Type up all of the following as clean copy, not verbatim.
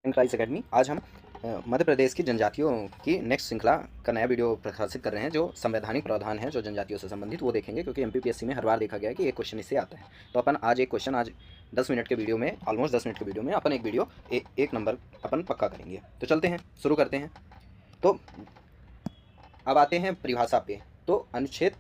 Christ academy. आज हम मध्य प्रदेश की जनजातियों की नेक्स्ट श्रृंखला का नया वीडियो प्रकाशित कर रहे हैं। जो संवैधानिक प्रावधान है जो जनजातियों से संबंधित वो देखेंगे, क्योंकि एमपीपीएससी में हर बार देखा गया है कि एक क्वेश्चन इससे आता है। तो अपन आज एक क्वेश्चन, आज 10 मिनट के वीडियो में, ऑलमोस्ट 10 मिनट के वीडियो में अपन एक वीडियो एक नंबर अपन पक्का करेंगे। तो चलते हैं, शुरू करते हैं। तो अब आते हैं परिभाषा पे। तो अनुच्छेद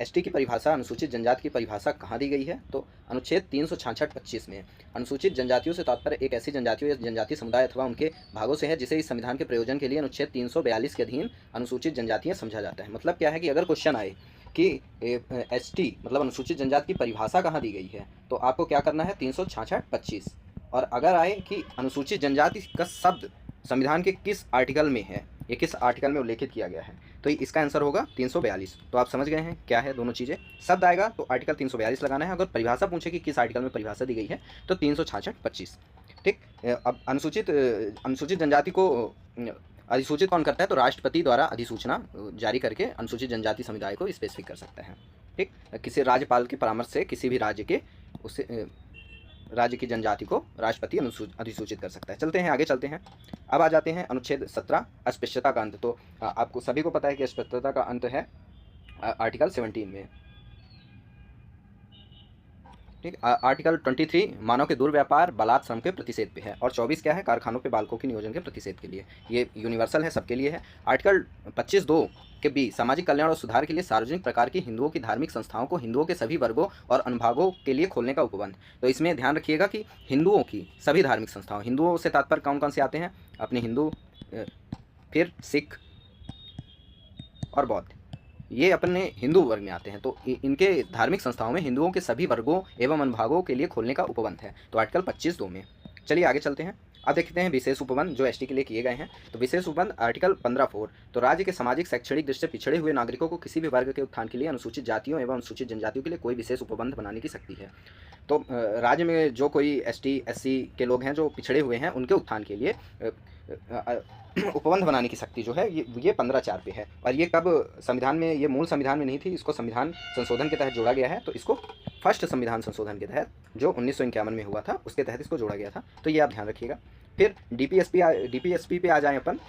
एसटी की परिभाषा, अनुसूचित जनजाति की परिभाषा कहाँ दी गई है? तो अनुच्छेद 366-25 में। अनुसूचित जनजातियों से तात्पर्य एक ऐसी जनजातियों या जनजातीय समुदाय अथवा उनके भागों से है जिसे इस संविधान के प्रयोजन के लिए अनुच्छेद 342 के अधीन अनुसूचित जनजातियाँ समझा जाता है। मतलब क्या है कि अगर क्वेश्चन आए कि एसटी मतलब अनुसूचित जनजाति की परिभाषा कहाँ दी गई है, तो आपको क्या करना है? 366-25। और अगर आए कि अनुसूचित जनजाति का शब्द संविधान के किस आर्टिकल में है, ये किस आर्टिकल में उल्लेखित किया गया है, तो इसका आंसर होगा 342। तो आप समझ गए हैं क्या है दोनों चीज़ें। शब्द आएगा तो आर्टिकल 342 लगाना है। अगर परिभाषा पूछे कि किस आर्टिकल में परिभाषा दी गई है, तो 366-25। ठीक। अब अनुसूचित जनजाति को अधिसूचित कौन करता है? तो राष्ट्रपति द्वारा अधिसूचना जारी करके अनुसूचित जनजाति समुदाय को स्पेसिफिक कर सकता है। ठीक। किसी राज्यपाल के परामर्श से किसी भी राज्य के उससे राज्य की जनजाति को राष्ट्रपति अधिसूचित कर सकता है। चलते हैं आगे, चलते हैं। अब आ जाते हैं अनुच्छेद 17, अस्पृश्यता का अंत। तो आपको सभी को पता है कि अस्पृश्यता का अंत है आर्टिकल 17 में। ठीक। आर्टिकल 23 मानव के दुर्व्यापार बलात् श्रम के प्रतिषेध पे है, और 24 क्या है? कारखानों पे बालकों के नियोजन के प्रतिषेध के लिए। ये यूनिवर्सल है, सबके लिए है। आर्टिकल 25(2) के बी सामाजिक कल्याण और सुधार के लिए सार्वजनिक प्रकार की हिंदुओं की धार्मिक संस्थाओं को हिंदुओं के सभी वर्गों और अनुभागों के लिए खोलने का उपबंध। तो इसमें ध्यान रखिएगा कि हिंदुओं की सभी धार्मिक संस्थाओं, हिंदुओं से तात्पर्य कौन कौन से आते हैं? अपने हिंदू, फिर सिख और बौद्ध, ये अपने हिंदू वर्ग में आते हैं। तो इनके धार्मिक संस्थाओं में हिंदुओं के सभी वर्गों एवं अनुभागों के लिए खोलने का उपबंध है, तो आर्टिकल 25(2) में। चलिए आगे चलते हैं। अब देखते हैं विशेष उपबंध जो एसटी के लिए किए गए हैं। तो विशेष उपबंध आर्टिकल 15(4), तो राज्य के सामाजिक शैक्षणिक दृष्टि से पिछड़े हुए नागरिकों को किसी भी वर्ग के उत्थान के लिए अनुसूचित जातियों एवं अनुसूचित जनजातियों के लिए कोई विशेष उपबंध बनाने की शक्ति है। तो राज्य में जो कोई एसटी एससी के लोग हैं जो पिछड़े हुए हैं, उनके उत्थान के लिए उपबंध बनाने की शक्ति जो है ये 15(4) पे है। और ये कब संविधान में, ये मूल संविधान में नहीं थी, इसको संविधान संशोधन के तहत जोड़ा गया है। तो इसको फर्स्ट संविधान संशोधन के तहत जो 1951 में हुआ था, उसके तहत इसको जोड़ा गया था। तो ये आप ध्यान रखिएगा। फिर डीपीएसपी पे आ जाएँ अपन।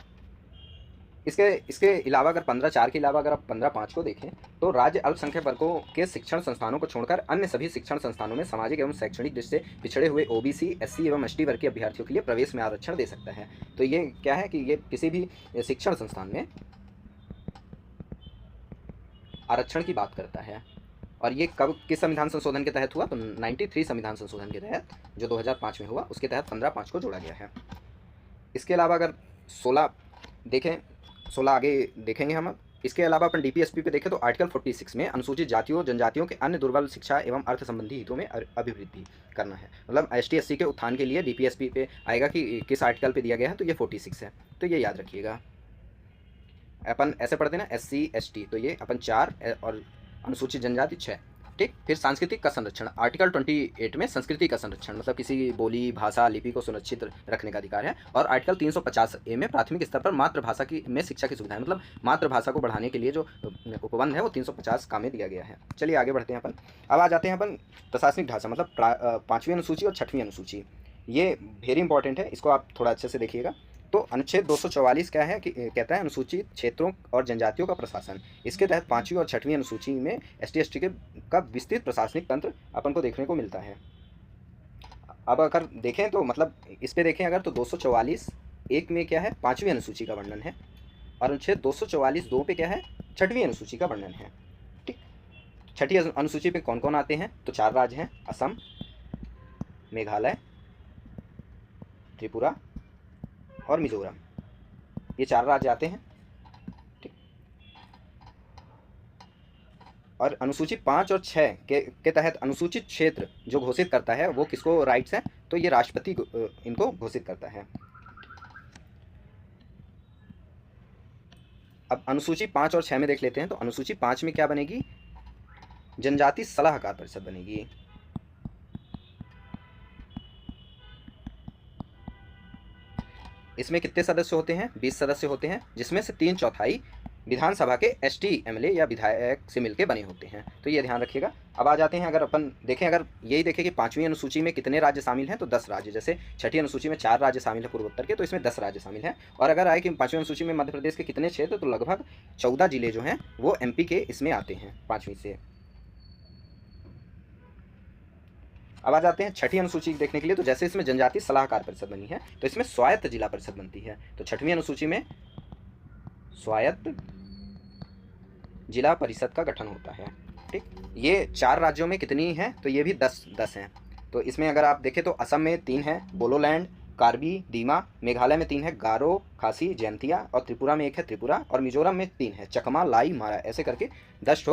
इसके अलावा अगर 15(4) के अलावा अगर आप 15(5) को देखें, तो राज्य अल्पसंख्यक वर्गों के शिक्षण संस्थानों को छोड़कर अन्य सभी शिक्षण संस्थानों में सामाजिक एवं शैक्षणिक दृष्टि से पिछड़े हुए ओबीसी, एससी एवं एसटी वर्ग के अभ्यर्थियों के लिए प्रवेश में आरक्षण दे सकता है। तो ये क्या है कि ये किसी भी शिक्षण संस्थान में आरक्षण की बात करता है। और ये कब, किस संविधान संशोधन के तहत हुआ? तो 93 संविधान संशोधन के तहत, जो 2005 में हुआ, उसके तहत 15(5) को जोड़ा गया है। इसके अलावा अगर 16 देखें, 16 आगे देखेंगे हम। इसके अलावा अपन डीपीएसपी पे देखें तो आर्टिकल 46 में अनुसूचित जातियों जनजातियों के अन्य दुर्बल शिक्षा एवं अर्थ संबंधी हितों में अभिवृद्धि करना है। मतलब एसटी एससी के उत्थान के लिए डीपीएसपी पे आएगा कि किस आर्टिकल पे दिया गया है, तो ये 46 है। तो ये याद रखिएगा। अपन ऐसे पढ़ते ना, एससी एसटी, तो ये अपन 4 और अनुसूचित जनजाति 6। ठीक। फिर सांस्कृतिक का संरक्षण, आर्टिकल 28 में संस्कृति का संरक्षण, मतलब किसी बोली, भाषा, लिपि को सुरक्षित रखने का अधिकार है। और आर्टिकल 350(a) में प्राथमिक स्तर पर मातृभाषा की में शिक्षा की सुविधाएं, मतलब मातृभाषा को बढ़ाने के लिए जो उपबंध है वो 350 का में दिया गया है। चलिए आगे बढ़ते हैं अपन। अब आ जाते हैं अपन प्रशासनिक ढांचा, मतलब 5वीं अनुसूची और 6वीं अनुसूची। ये वेरी इंपॉर्टेंट है, इसको आप थोड़ा अच्छे से देखिएगा। तो अनुच्छेद 244 क्या है कि कहता है अनुसूचित क्षेत्रों और जनजातियों का प्रशासन। इसके तहत 5वीं और 6वीं अनुसूची में एसटी एसटी के का विस्तृत प्रशासनिक तंत्र अपन को देखने को मिलता है। अब अगर देखें तो मतलब इस पे देखें अगर, तो 244(1) में क्या है? 5वीं अनुसूची का वर्णन है। और अनुच्छेद 244(2) पे क्या है? 6वीं अनुसूची का वर्णन है। ठीक। 6वीं अनुसूची पे कौन कौन आते हैं? तो 4 राज्य हैं, असम, मेघालय, त्रिपुरा और मिजोरम। ये 4 राज्य आते हैं। ठीक। और अनुसूची 5 और 6 के तहत अनुसूचित क्षेत्र जो घोषित करता है वो किसको राइट्स हैं? तो ये राष्ट्रपति इनको घोषित करता है। अब अनुसूची 5 और 6 में देख लेते हैं। तो अनुसूची 5 में क्या बनेगी? जनजाति सलाहकार परिषद बनेगी। इसमें कितने सदस्य होते हैं? 20 सदस्य होते हैं, जिसमें से 3/4 विधानसभा के एसटी एमएलए या विधायक से मिलकर बने होते हैं, तो ये ध्यान रखिएगा। अब आ जाते हैं, अगर अपन देखें, अगर यही देखें कि 5वीं अनुसूची में कितने राज्य शामिल हैं, तो 10 राज्य। जैसे 6ठी अनुसूची में 4 राज्य शामिल है पूर्वोत्तर के, तो इसमें 10 राज्य शामिल हैं। और अगर आए कि 5वीं अनुसूची में मध्य प्रदेश के कितने क्षेत्र, तो लगभग 14 जिले जो हैं वो एमपी के इसमें आते हैं 5वीं से। अब आ जाते हैं 6ठी अनुसूची देखने के लिए। तो जैसे इसमें जनजातीय सलाहकार परिषद बनी है, तो इसमें स्वायत्त जिला परिषद बनती है। तो 6वीं अनुसूची में स्वायत्त जिला परिषद का गठन होता है। ठीक, ये 4 राज्यों में कितनी है, तो ये भी 10 हैं। तो इसमें अगर आप देखें तो असम में 3 है, बोडोलैंड, कार्बी, दीमा। मेघालय में 3 है, गारो, खासी, जैंतिया। और त्रिपुरा में 1 है, त्रिपुरा। और मिजोरम में 3 है, चकमा, लाई, मारा। ऐसे करके 10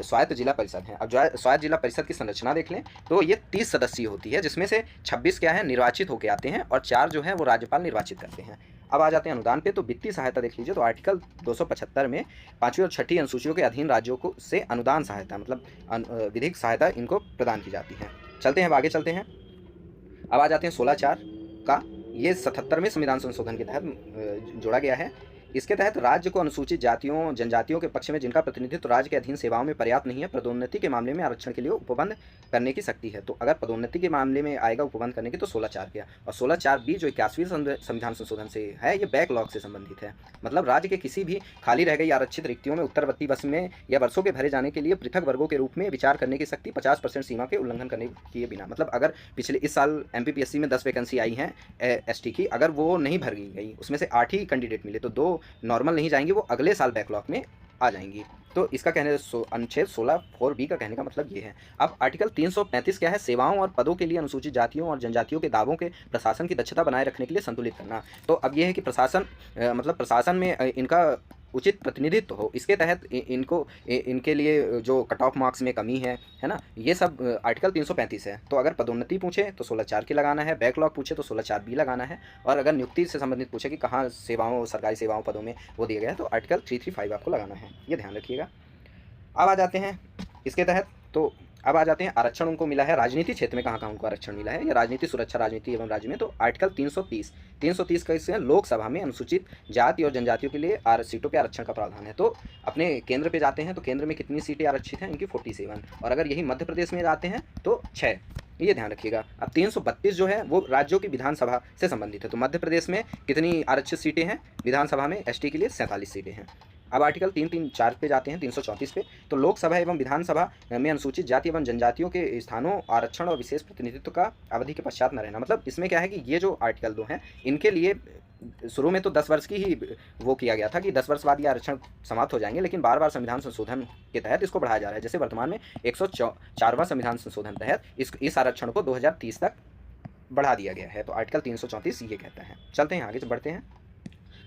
स्वायत्त जिला परिषद हैं। अब जो स्वायत्त जिला परिषद की संरचना देख लें तो ये 30 सदस्यीय होती है, जिसमें से 26 क्या है, निर्वाचित होकर आते हैं, और 4 जो है वो राज्यपाल निर्वाचित करते हैं। अब आ जाते हैं अनुदान पे। तो वित्तीय सहायता देख लीजिए, तो आर्टिकल 275 में 5वीं और 6ठी अनुसूचियों के अधीन राज्यों को से अनुदान सहायता, मतलब विधिक सहायता इनको प्रदान की जाती है। चलते हैं, अब आगे चलते हैं। अब आ जाते हैं 16(4) का। ये 77वें संविधान संशोधन के तहत जोड़ा गया है। इसके तहत राज्य को अनुसूचित जातियों जनजातियों के पक्ष में जिनका प्रतिनिधित्व राज्य के अधीन सेवाओं में पर्याप्त नहीं है, पदोन्नति के मामले में आरक्षण के लिए उपबंध करने की शक्ति है। तो अगर पदोन्नति के मामले में आएगा उपबंध करने की, तो 16(4) गया। और 16(4)(b) जो 81वें संविधान संशोधन से है, ये बैकलॉग से संबंधित है। मतलब राज्य के किसी भी खाली रह गई आरक्षित रिक्तियों में उत्तरवर्ती वर्ष में या वर्षों के भरे जाने के लिए पृथक वर्गों के रूप में विचार करने की शक्ति 50% सीमा के उल्लंघन करने किए बिना। मतलब अगर पिछले इस साल एमपीपीएससी में 10 वैकेंसी आई हैं एसटी की, अगर वो नहीं भर गई, उसमें से 8 ही कैंडिडेट मिले, तो 2 नॉर्मल नहीं जाएंगी, वो अगले साल बैकलॉग में आ जाएंगी। तो इसका कहने अनुच्छेद 16(4)(b) का कहने का मतलब ये है। अब आर्टिकल 335 क्या है, सेवाओं और पदों के लिए अनुसूचित जातियों और जनजातियों के दावों के प्रशासन की दक्षता बनाए रखने के लिए संतुलित करना। तो अब ये है कि प्रशासन मतलब प्रशासन में इनका उचित प्रतिनिधित्व हो, इसके तहत इनके लिए जो कट ऑफ मार्क्स में कमी है ना, ये सब आर्टिकल 335 है। तो अगर पदोन्नति पूछे तो 16(4) की लगाना है, बैकलॉग पूछे तो 16(4)(b) लगाना है, और अगर नियुक्ति से संबंधित पूछे कि कहाँ सेवाओं, सरकारी सेवाओं पदों में वो दिया गया है, तो आर्टिकल 335 आपको लगाना है, ये ध्यान रखिएगा। अब आ जाते हैं इसके तहत, तो अब आ जाते हैं आरक्षण उनको मिला है राजनीति क्षेत्र में, कहाँ उनको आरक्षण मिला है, या राजनीति सुरक्षा राजनीति एवं राज्य में। तो आर्टिकल 330 का इसमें लोकसभा में अनुसूचित जाति और जनजातियों के लिए सीटों के आरक्षण का प्रावधान है। तो अपने केंद्र पे जाते हैं तो केंद्र में कितनी सीटें आरक्षित हैं, इनकी 47। और अगर यही मध्य प्रदेश में जाते हैं तो 6, ये ध्यान रखिएगा। अब 332 जो है वो राज्यों की विधानसभा से संबंधित है। तो मध्य प्रदेश में कितनी आरक्षित सीटें हैं विधानसभा में, एसटी के लिए 47 सीटें हैं। अब आर्टिकल 334 पे जाते हैं, 334 पे। तो लोकसभा एवं विधानसभा में अनुसूचित जाति एवं जनजातियों के स्थानों, आरक्षण और विशेष प्रतिनिधित्व का अवधि के पश्चात न रहना। मतलब इसमें क्या है कि ये जो आर्टिकल 2 हैं, इनके लिए शुरू में तो 10 वर्ष की ही वो किया गया था कि 10 वर्ष बाद ये आरक्षण समाप्त हो जाएंगे, लेकिन बार बार संविधान संशोधन के तहत इसको बढ़ाया जा रहा है। जैसे वर्तमान में 104वां संविधान संशोधन तहत इस आरक्षण को 2030 तक बढ़ा दिया गया है। तो आर्टिकल 334 ये कहता है। चलते हैं आगे बढ़ते हैं।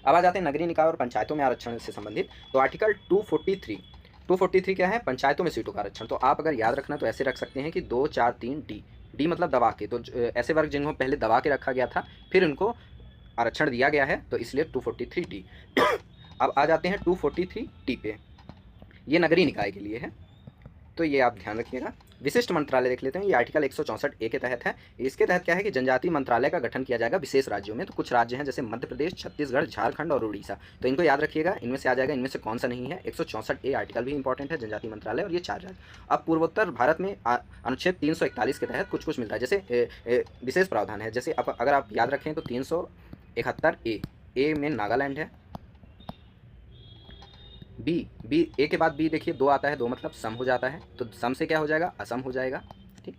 अब आ जाते हैं नगरीय निकाय और पंचायतों में आरक्षण से संबंधित। तो आर्टिकल 243 क्या है, पंचायतों में सीटों का आरक्षण। तो आप अगर याद रखना तो ऐसे रख सकते हैं कि 2, 4, 3 डी मतलब दबा के। तो ऐसे वर्ग जिनको पहले दबा के रखा गया था, फिर उनको आरक्षण दिया गया है, तो इसलिए 243D। अब आ जाते हैं 243T पे, ये नगरीय निकाय के लिए है, तो ये आप ध्यान रखिएगा। विशिष्ट मंत्रालय देख लेते हैं, ये आर्टिकल 164A के तहत है। इसके तहत क्या है कि जनजातीय मंत्रालय का गठन किया जाएगा विशेष राज्यों में। तो कुछ राज्य हैं जैसे मध्य प्रदेश, छत्तीसगढ़, झारखंड और उड़ीसा, तो इनको याद रखिएगा, इनमें से आ जाएगा, इनमें से कौन सा नहीं है। 164A आर्टिकल भी इंपॉर्टेंट है, जनजातीय मंत्रालय, और ये 4 राज्य। अब पूर्वोत्तर भारत में अनुच्छेद 341 के तहत कुछ मिलता है, जैसे विशेष प्रावधान है। जैसे अगर आप याद रखें तो 371A में नागालैंड है। बी ए के बाद बी देखिए 2 आता है, 2 मतलब सम हो जाता है, तो सम से क्या हो जाएगा, असम हो जाएगा। ठीक।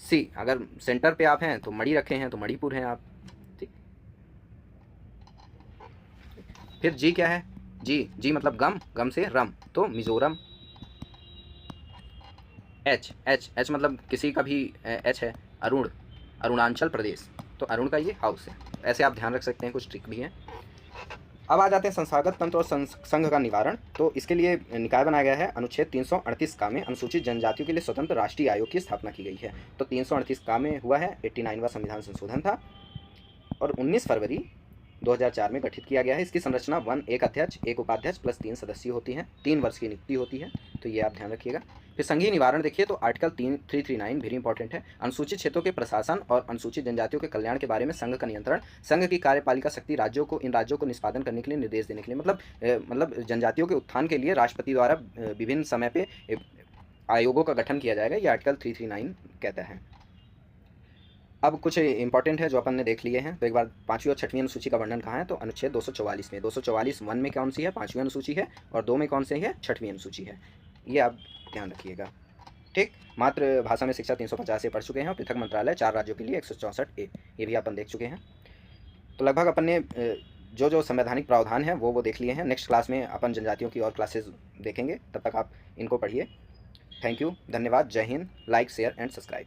सी अगर सेंटर पे आप हैं तो मणि रखे हैं, तो मणिपुर हैं आप। ठीक। फिर जी क्या है, जी मतलब गम से रम, तो मिजोरम। एच मतलब किसी का भी एच है, अरुणाचल प्रदेश, तो अरुण का ये हाउस है। ऐसे आप ध्यान रख सकते हैं, कुछ ट्रिक भी हैं। अब आ जाते हैं संस्थागत तंत्र और संघ का निवारण। तो इसके लिए निकाय बनाया गया है। अनुच्छेद 338 का में अनुसूचित जनजातियों के लिए स्वतंत्र राष्ट्रीय आयोग की स्थापना की गई है। तो 338 का में हुआ है, 89वां संविधान संशोधन था, और 19 फरवरी 2004 में गठित किया गया है। इसकी संरचना एक अध्यक्ष, एक उपाध्यक्ष प्लस 3 सदस्य होती हैं, 3 वर्ष की नियुक्ति होती है, तो ये आप ध्यान रखिएगा। फिर संघीय निवारण देखिए तो आर्टिकल 339 वेरी इंपॉर्टेंट है। अनुसूचित क्षेत्रों के प्रशासन और अनुसूचित जनजातियों के कल्याण के बारे में संघ का नियंत्रण, संघ की कार्यपालिका शक्ति राज्यों को इन राज्यों को निष्पादन करने के लिए निर्देश देने के लिए, मतलब जनजातियों के उत्थान के लिए राष्ट्रपति द्वारा विभिन्न समय पे आयोगों का गठन किया जाएगा, ये आर्टिकल 339 कहता है। अब कुछ इंपॉर्टेंट है जो अपन ने देख लिए हैं, तो एक बार 5वीं और 6वीं अनुसूची का वर्णन कहाँ है, तो अनुच्छेद 244 में। 244 1 में कौन सी है, 5वीं अनुसूची है, और 2 में कौन सी है, 6वीं अनुसूची है। ये आप ध्यान रखिएगा। ठीक, मातृभाषा में शिक्षा 350 से पढ़ चुके हैं, और पृथक मंत्रालय 4 राज्यों के लिए 164A, ये भी अपन देख चुके हैं। तो लगभग अपन ने जो संवैधानिक प्रावधान है वो देख लिए हैं। नेक्स्ट क्लास में अपन जनजातियों की और क्लासेस देखेंगे, तब तक आप इनको पढ़िए। थैंक यू, धन्यवाद, जय Hind. Like, share and subscribe.